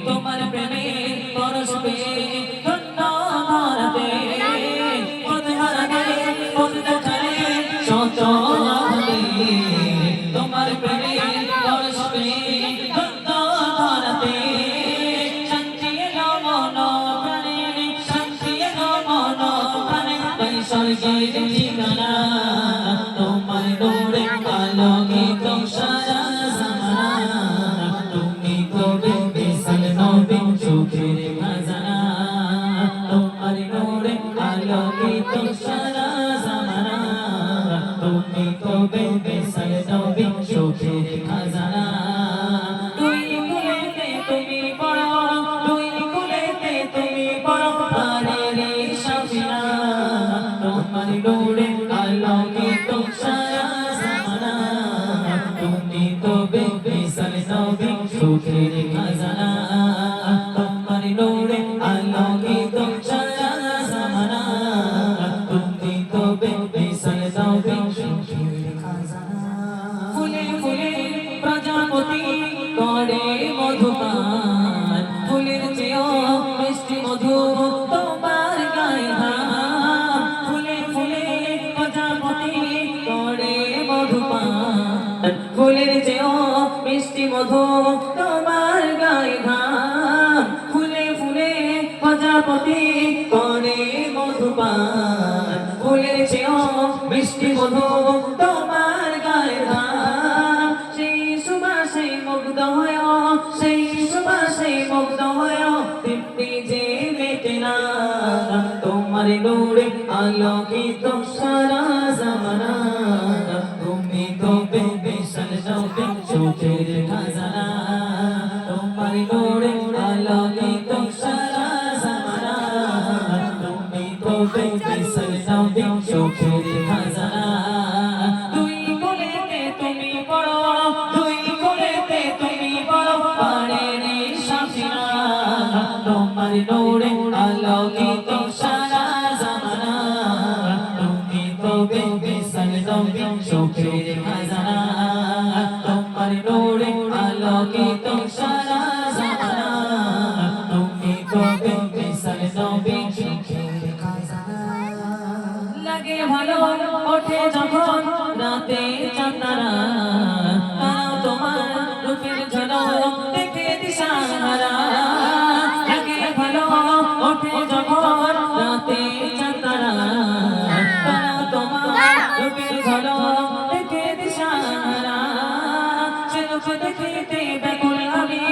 তোমার প্রেমে পরশবে ধন্য ধরবে পথ হারাবে পথ দেখালে শত হবে তোমার প্রেমে পরশবে ধন্য ধরবে শান্তি এলো মন প্রাণে শান্তি এলো মন প্রাণে তাই স্বর্গের ঠিকানা তোমার নূরে আলোকিত সারা জামানা তুমি কবে বিশাল নবী চোখের খাজানা তোমার নূরে আলোকিত সারা জামানা তুমি কবে বিশাল নবী চোখের খাজানা দুই কুলেতে তুমি বড় দুই কুলেতে তুমি বড় পারের সাফিনা তোমার নূরে আলোকিত সারা জামানা তুমি কবে বিশাল নবী চোখের খাজানা তোমার নূরে আলোকিত সারা জামানা তুমি কবে বিশাল নবী চোখের খাজানা ফুলে ফুলে প্রজাপতি করে মধুপান ফুলের চেয়েও মিষ্টি মধু তোমার গায়ে ধাম ফুলে ফুলে প্রজাপতি করে মধুপান ফুলের চেয়েও মিষ্টি মধু তোমার গায়ে ধাম ফুলে ফুলে প্রজাপতি করে মধুপান ফুলের চেয়েও মিষ্টি মধু তোমার গায়ে ধাম সেই সুবাসে মুগ্ধ হয় সেই সুবাসে মুগ্ধ হয় তৃপ্তি যে মেটে না তোমার নূরে আলোকিত সারা জামানা তুমি কবে বিশাল নবী চোখের খাজানা তোমার নূরে আলোকিত সারা জামানা তুমি কবে বিশাল নবী চোখের খাজানা দুই কোলেতে তুমি বড় দুই কোলেতে তুমি বড় পারের সাফিনা তোমার নূরে আলোকিত সারা জামানা তুমি কবে বিশাল নবী চোখের খাজানা তোমার নূরে আলোকিত সারা জামানা তুমি কবে বিশাল নবী চোখের খাজানা লাগে ভালো ওঠে যখন রাতে চাঁদতারা তারাও তোমার রূপের ঝলক দেখে দিশাহারা লাগে ভালো ওঠে যখন রাতে চাঁদতারা তারাও তোমার রূপের ঝলক দেখে দিশাহারা সে রূপ দেখিতে ব্যাকুল আমি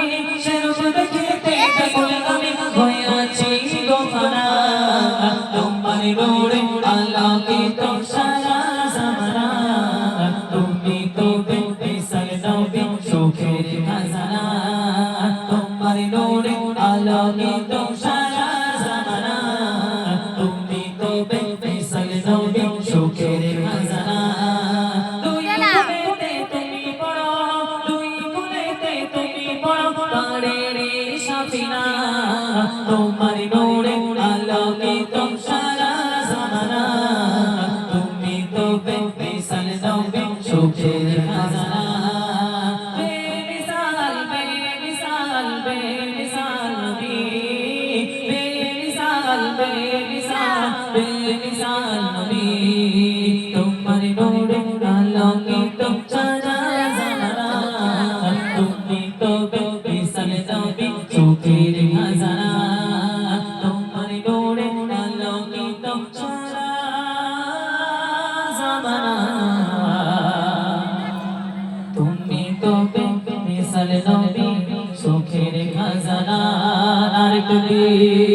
সে রূপ দেখিতে ব্যাকুল আমি হয়ে আছি গোফানা তোমার নূরে আলোকিত সারা জামানা তুমি কবে বিশাল নবী চোখের খাজানা তোমার নূরে আলোকিত সারা জামানা তুমি কবে বিশাল নবী চোখের খাজানা দুই কুলেতে তুমি বড় দুই কুলেতে তুমি বড় পারের সাফিনা তোমার নূরে আলোকিত সারা জামানা তুমি তো নবী সুখের খাজানা বেমিসাল বেমিসাল বেমিসাল নবী বেমিসাল বেমিসাল বেমিসাল নবী তোমার নূরে আলোকিত সারা জাহান তুমি তো বেমিসাল নবী সুখের খাজানা তোমার নূরে আলোকিত সারা তুমি তো বেমিসাল নবী সুখের খাজানা। নারে তাকবীর।